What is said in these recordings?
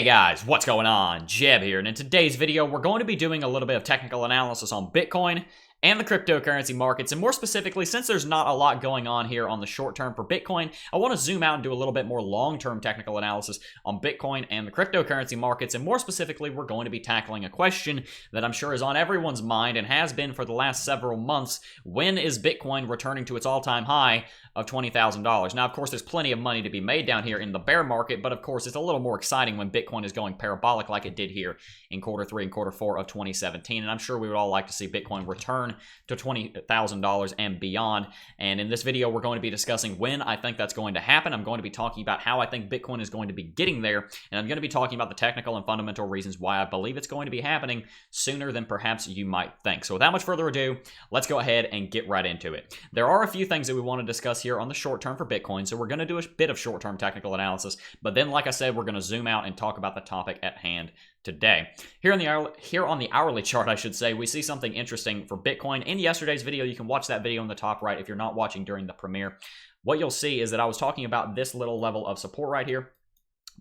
Hey guys, what's going on? Jeb here, and in today's video, we're going to be doing a little bit of technical analysis on Bitcoin and the cryptocurrency markets, and more specifically, since there's not a lot going on here on the short term for Bitcoin, I want to zoom out and do a little bit more long-term technical analysis on Bitcoin and the cryptocurrency markets, and more specifically, we're going to be tackling a question that I'm sure is on everyone's mind and has been for the last several months. When is Bitcoin returning to its all-time high of $20,000? Now, of course, there's plenty of money to be made down here in the bear market, but of course, it's a little more exciting when Bitcoin is going parabolic like it did here in Q3 and Q4 of 2017, and I'm sure we would all like to see Bitcoin return to $20,000 and beyond. And in this video, we're going to be discussing when I think that's going to happen. I'm going to be talking about how I think Bitcoin is going to be getting there, and I'm going to be talking about the technical and fundamental reasons why I believe it's going to be happening sooner than perhaps you might think. So without much further ado, let's go ahead and get right into it. There are a few things that we want to discuss here on the short term for Bitcoin, so we're going to do a bit of short-term technical analysis, but then, like I said, we're going to zoom out and talk about the topic at hand today. Here on the hourly chart, I should say, we see something interesting for Bitcoin. In yesterday's video, you can watch that video in the top right if you're not watching during the premiere. What you'll see is that I was talking about this little level of support right here.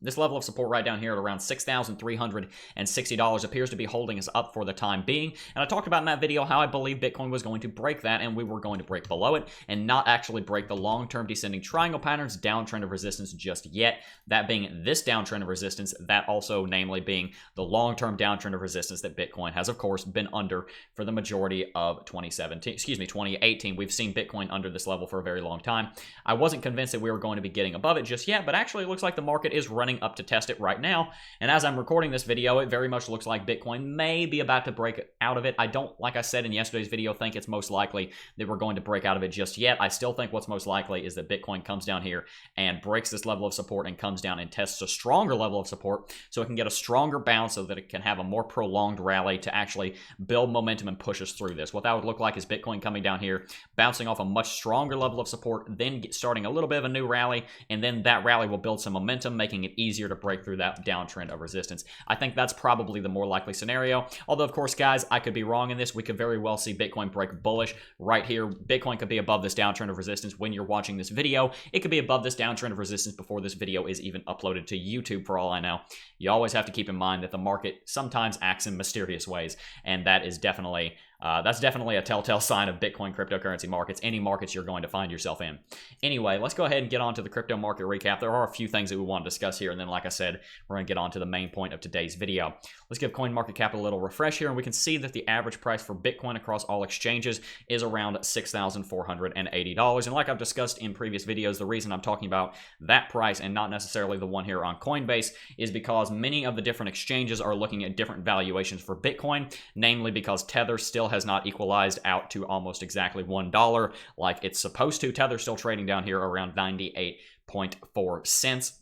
This level of support right down here at around $6,360 appears to be holding us up for the time being. And I talked about in that video how I believe Bitcoin was going to break that, and we were going to break below it and not actually break the long-term descending triangle pattern's downtrend of resistance just yet. That being this downtrend of resistance, that also namely being the long-term downtrend of resistance that Bitcoin has, of course, been under for the majority of 2018. We've seen Bitcoin under this level for a very long time. I wasn't convinced that we were going to be getting above it just yet, but actually it looks like the market is running up to test it right now. And as I'm recording this video, it very much looks like Bitcoin may be about to break out of it. I don't, like I said in yesterday's video, think it's most likely that we're going to break out of it just yet. I still think what's most likely is that Bitcoin comes down here and breaks this level of support and comes down and tests a stronger level of support so it can get a stronger bounce so that it can have a more prolonged rally to actually build momentum and push us through this. What that would look like is Bitcoin coming down here, bouncing off a much stronger level of support, then starting a little bit of a new rally, and then that rally will build some momentum, making it easier to break through that downtrend of resistance. I think that's probably the more likely scenario. Although, of course, guys, I could be wrong in this. We could very well see Bitcoin break bullish right here. Bitcoin could be above this downtrend of resistance when you're watching this video. It could be above this downtrend of resistance before this video is even uploaded to YouTube, for all I know. You always have to keep in mind that the market sometimes acts in mysterious ways, and that is definitely that's definitely a telltale sign of Bitcoin cryptocurrency markets, any markets you're going to find yourself in. Anyway, let's go ahead and get on to the crypto market recap. There are a few things that we want to discuss here, and then, like I said, we're going to get on to the main point of today's video. Let's give CoinMarketCap a little refresh here, and we can see that the average price for Bitcoin across all exchanges is around $6,480. And like I've discussed in previous videos, the reason I'm talking about that price and not necessarily the one here on Coinbase is because many of the different exchanges are looking at different valuations for Bitcoin, namely because Tether still has not equalized out to almost exactly $1 like it's supposed to. Tether's still trading down here around 98.4 cents.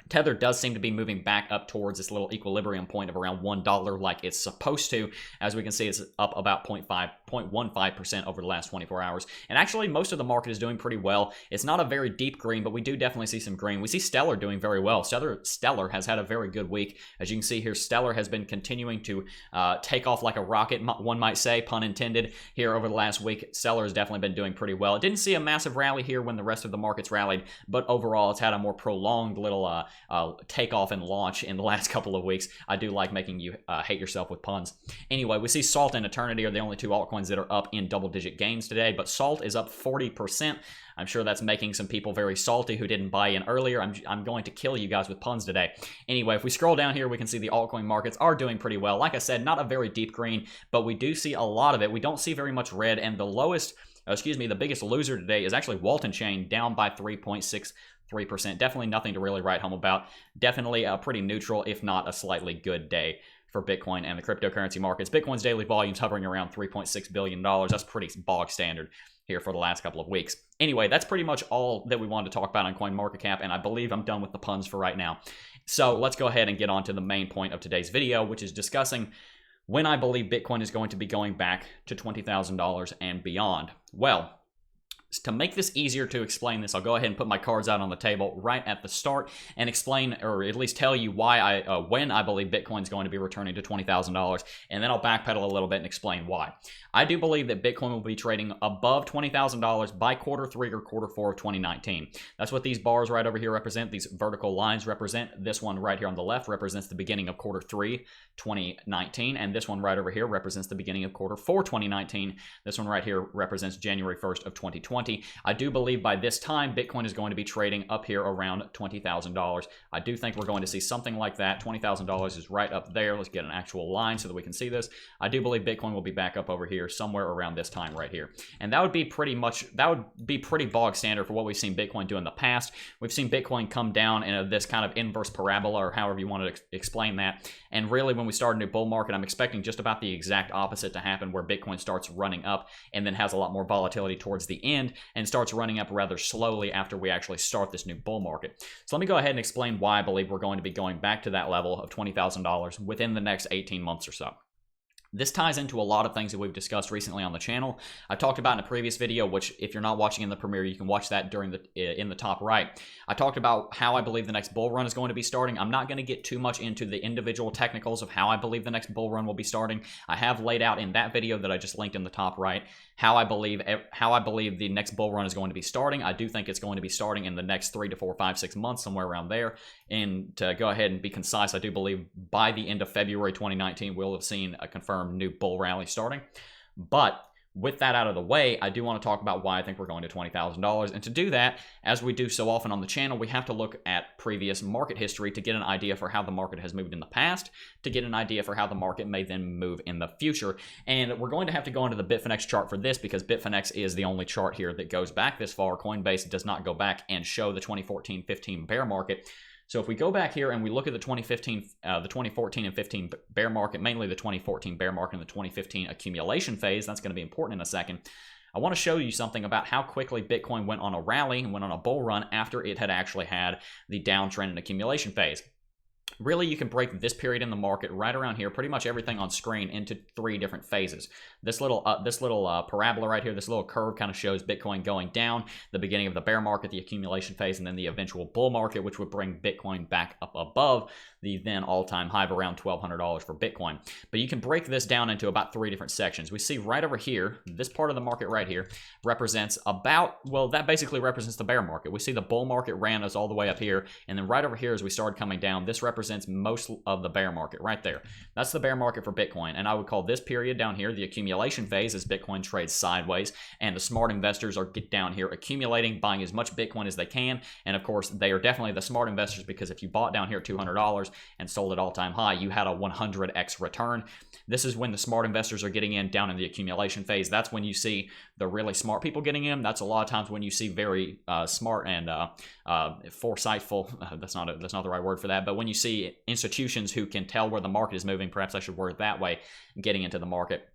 Tether does seem to be moving back up towards this little equilibrium point of around $1 like it's supposed to. As we can see, it's up about 0.15% over the last 24 hours. And actually, most of the market is doing pretty well. It's not a very deep green, but we do definitely see some green. We see Stellar doing very well. Stellar has had a very good week. As you can see here, Stellar has been continuing to take off like a rocket, one might say, pun intended, here over the last week. Stellar has definitely been doing pretty well. It didn't see a massive rally here when the rest of the markets rallied, but overall, it's had a more prolonged little takeoff and launch in the last couple of weeks. I do like making you hate yourself with puns. Anyway, we see Salt and Eternity are the only two altcoins that are up in double-digit gains today, but Salt is up 40%. I'm sure that's making some people very salty who didn't buy in earlier. I'm going to kill you guys with puns today. Anyway, if we scroll down here, we can see the altcoin markets are doing pretty well. Like I said, not a very deep green, but we do see a lot of it. We don't see very much red, and the biggest loser today is actually Walton Chain, down by 3.63%. Definitely nothing to really write home about. Definitely a pretty neutral, if not a slightly good day for Bitcoin and the cryptocurrency markets. Bitcoin's daily volume's hovering around $3.6 billion. That's pretty bog standard here for the last couple of weeks. Anyway, that's pretty much all that we wanted to talk about on CoinMarketCap, and I believe I'm done with the puns for right now. So let's go ahead and get on to the main point of today's video, which is discussing when I believe Bitcoin is going to be going back to $20,000 and beyond. Well, To make this easier to explain this, I'll go ahead and put my cards out on the table right at the start and explain, or at least tell you why when I believe Bitcoin's going to be returning to $20,000, and then I'll backpedal a little bit and explain why. I do believe that Bitcoin will be trading above $20,000 by Q3 or Q4 of 2019. That's what these bars right over here represent. These vertical lines represent. This one right here on the left represents the beginning of Q3 2019, and this one right over here represents the beginning of Q4 2019. This one right here represents January 1st of 2020. I do believe by this time, Bitcoin is going to be trading up here around $20,000. I do think we're going to see something like that. $20,000 is right up there. Let's get an actual line so that we can see this. I do believe Bitcoin will be back up over here somewhere around this time right here. And that would be pretty bog standard for what we've seen Bitcoin do in the past. We've seen Bitcoin come down in this kind of inverse parabola, or however you want to explain that. And really, when we start a new bull market, I'm expecting just about the exact opposite to happen, where Bitcoin starts running up and then has a lot more volatility towards the end and starts running up rather slowly after we actually start this new bull market. So let me go ahead and explain why I believe we're going to be going back to that level of $20,000 within the next 18 months or so. This ties into a lot of things that we've discussed recently on the channel. I talked about in a previous video, which if you're not watching in the premiere, you can watch that in the top right. I talked about how I believe the next bull run is going to be starting. I'm not going to get too much into the individual technicals of how I believe the next bull run will be starting. I have laid out in that video that I just linked in the top right how I believe the next bull run is going to be starting. I do think it's going to be starting in the next 3 to 4, 5, 6 months, somewhere around there. And to go ahead and be concise, I do believe by the end of February 2019, we'll have seen a confirmed new bull rally starting. But with that out of the way, I do want to talk about why I think we're going to $20,000. And to do that, as we do so often on the channel, we have to look at previous market history to get an idea for how the market has moved in the past, to get an idea for how the market may then move in the future. And we're going to have to go into the Bitfinex chart for this, because Bitfinex is the only chart here that goes back this far. Coinbase does not go back and show the 2014-15 bear market. So if we go back here and we look at the 2014 and 15 bear market, mainly the 2014 bear market and the 2015 accumulation phase, that's going to be important in a second. I want to show you something about how quickly Bitcoin went on a rally and went on a bull run after it had actually had the downtrend and accumulation phase. Really, you can break this period in the market right around here, pretty much everything on screen, into 3 different phases. This little parabola right here, this little curve kind of shows Bitcoin going down, the beginning of the bear market, the accumulation phase, and then the eventual bull market, which would bring Bitcoin back up above the then all-time high of around $1,200 for Bitcoin. But you can break this down into about 3 different sections. We see right over here, this part of the market right here represents that basically represents the bear market. We see the bull market ran us all the way up here, and then right over here as we started coming down, this represents most of the bear market right there. That's the bear market for Bitcoin, and I would call this period down here the accumulation phase, as Bitcoin trades sideways, and the smart investors are down here accumulating, buying as much Bitcoin as they can. And of course, they are definitely the smart investors, because if you bought down here at $200 and sold at all-time high, you had a 100x return. This is when the smart investors are getting in down in the accumulation phase. That's when you see the really smart people getting in. That's a lot of times when you see very smart and foresightful. That's not the right word for that. But when you see institutions who can tell where the market is moving, perhaps I should word it that way, getting into the market.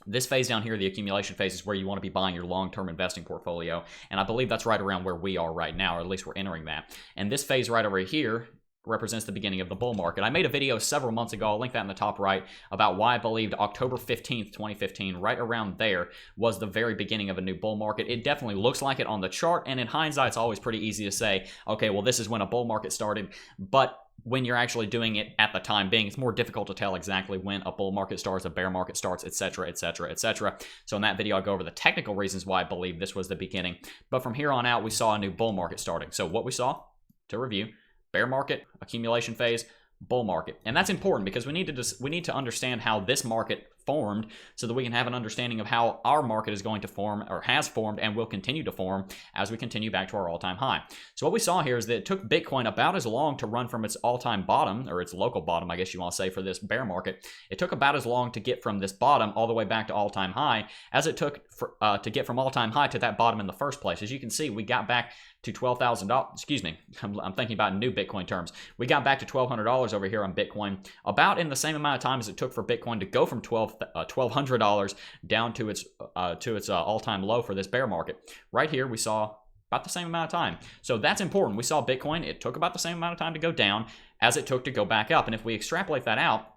This phase down here, the accumulation phase, is where you want to be buying your long-term investing portfolio. And I believe that's right around where we are right now, or at least we're entering that. And this phase right over here represents the beginning of the bull market. I made a video several months ago, I'll link that in the top right, about why I believed October 15th, 2015, right around there, was the very beginning of a new bull market. It definitely looks like it on the chart, and in hindsight, it's always pretty easy to say, okay, well, this is when a bull market started. But when you're actually doing it at the time being, it's more difficult to tell exactly when a bull market starts, a bear market starts, etc., etc., etc. So in that video, I'll go over the technical reasons why I believe this was the beginning. But from here on out, we saw a new bull market starting. So what we saw, to review, bear market, accumulation phase, bull market. And that's important, because we need to understand how this market formed, so that we can have an understanding of how our market is going to form, or has formed, and will continue to form as we continue back to our all-time high. So what we saw here is that it took Bitcoin about as long to run from its all-time bottom, or its local bottom, I guess you want to say, for this bear market. It took about as long to get from this bottom all the way back to all-time high as it took to get from all-time high to that bottom in the first place. As you can see, we got back to $12,000. Excuse me, I'm thinking about new Bitcoin terms. We got back to $1,200 over here on Bitcoin, about in the same amount of time as it took for Bitcoin to go from $1,200 down to its all-time low for this bear market. Right here, we saw about the same amount of time. So that's important. We saw Bitcoin, it took about the same amount of time to go down as it took to go back up. And if we extrapolate that out,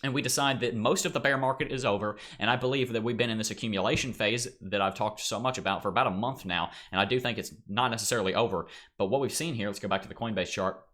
and we decide that most of the bear market is over, and I believe that we've been in this accumulation phase that I've talked so much about for about a month now, and I do think it's not necessarily over. But what we've seen here, let's go back to the Coinbase chart.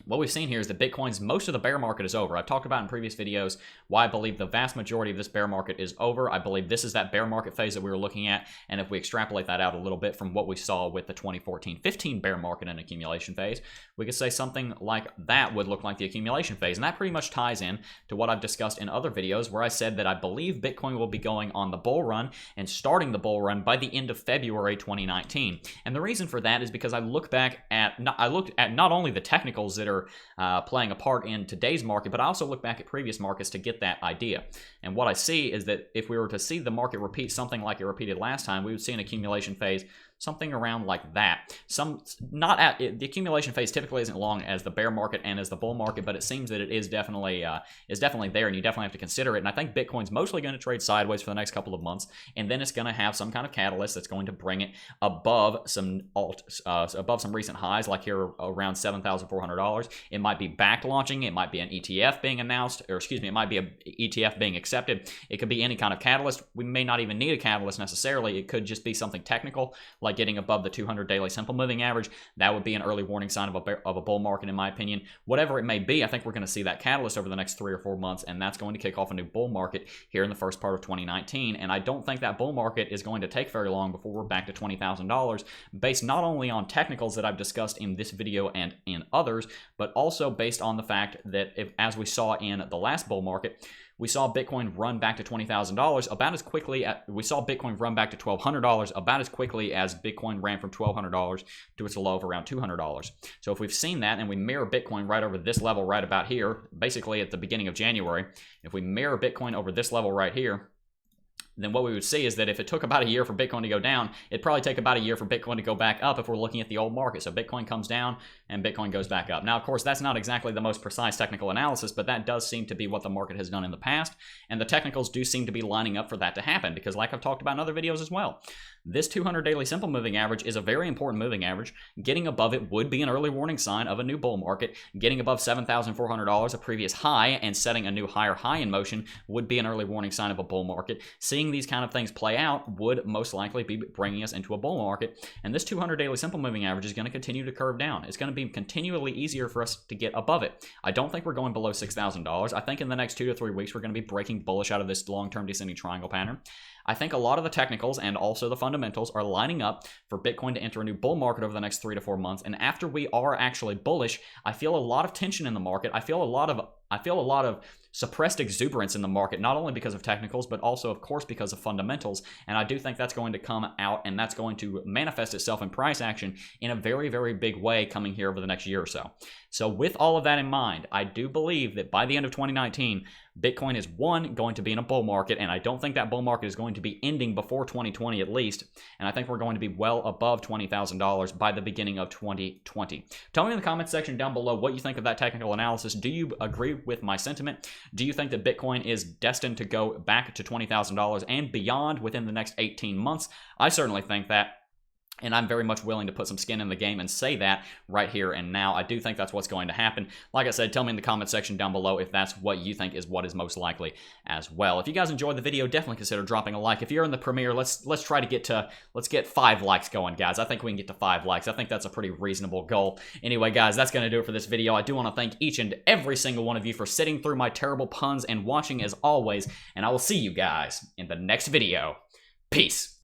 What we've seen here is that Bitcoin's most of the bear market is over. I've talked about in previous videos why I believe the vast majority of this bear market is over. I believe this is that bear market phase that we were looking at, and if we extrapolate that out a little bit from what we saw with the 2014-15 bear market and accumulation phase, we could say something like that would look like the accumulation phase, and that pretty much ties in to what I've discussed in other videos where I said that I believe Bitcoin will be going on the bull run and starting the bull run by the end of February 2019. And the reason for that is because I looked at not only the technicals that are playing a part in today's market, but I also look back at previous markets to get that idea. And what I see is that if we were to see the market repeat something like it repeated last time, we would see an accumulation phase something around like that. The accumulation phase typically isn't long as the bear market and as the bull market, but it seems that it is definitely there, and you definitely have to consider it. And I think Bitcoin's mostly going to trade sideways for the next couple of months, and then it's going to have some kind of catalyst that's going to bring it above some recent highs, like here around $7,400. It might be back launching, it might be an ETF being announced, or excuse me, it might be an ETF being accepted. It could be any kind of catalyst. We may not even need a catalyst necessarily. It could just be something technical, like getting above the 200 daily simple moving average. That would be an early warning sign of a bull market, in my opinion. Whatever it may be, I think we're going to see that catalyst over the next 3 or 4 months, and that's going to kick off a new bull market here in the first part of 2019. And I don't think that bull market is going to take very long before we're back to $20,000, based not only on technicals that I've discussed in this video and in others, but also based on the fact that as we saw in the last bull market, we saw Bitcoin run back to $20,000 about as quickly as we saw Bitcoin run back to $1,200 about as quickly as Bitcoin ran from $1,200 to its low of around $200. So if we've seen that and we mirror Bitcoin right over this level right about here, basically at the beginning of January, if we mirror Bitcoin over this level right here, then what we would see is that if it took about a year for Bitcoin to go down, it'd probably take about a year for Bitcoin to go back up if we're looking at the old market. So Bitcoin comes down and Bitcoin goes back up. Now, of course, that's not exactly the most precise technical analysis, but that does seem to be what the market has done in the past. And the technicals do seem to be lining up for that to happen because, like I've talked about in other videos as well, this 200 daily simple moving average is a very important moving average. Getting above it would be an early warning sign of a new bull market. Getting above $7,400, a previous high, and setting a new higher high in motion would be an early warning sign of a bull market. Seeing these kind of things play out would most likely be bringing us into a bull market. And this 200 daily simple moving average is going to continue to curve down. It's going to be continually easier for us to get above it. I don't think we're going below $6,000. I think in the next 2 to 3 weeks, we're going to be breaking bullish out of this long-term descending triangle pattern. I think a lot of the technicals and also the fundamentals are lining up for Bitcoin to enter a new bull market over the next 3 to 4 months. And after we are actually bullish, I feel a lot of tension in the market. I feel a lot of suppressed exuberance in the market, not only because of technicals, but also, of course, because of fundamentals. And I do think that's going to come out, and that's going to manifest itself in price action in a very, very big way coming here over the next year or so. So with all of that in mind, I do believe that by the end of 2019, Bitcoin is, one, going to be in a bull market, and I don't think that bull market is going to be ending before 2020 at least, and I think we're going to be well above $20,000 by the beginning of 2020. Tell me in the comments section down below what you think of that technical analysis. Do you agree with my sentiment? Do you think that Bitcoin is destined to go back to $20,000 and beyond within the next 18 months? I certainly think that. And I'm very much willing to put some skin in the game and say that right here and now. I do think that's what's going to happen. Like I said, tell me in the comment section down below if that's what you think is what is most likely as well. If you guys enjoyed the video, definitely consider dropping a like. If you're in the premiere, let's try to get 5 likes going, guys. I think we can get to 5 likes. I think that's a pretty reasonable goal. Anyway, guys, that's going to do it for this video. I do want to thank each and every single one of you for sitting through my terrible puns and watching as always. And I will see you guys in the next video. Peace.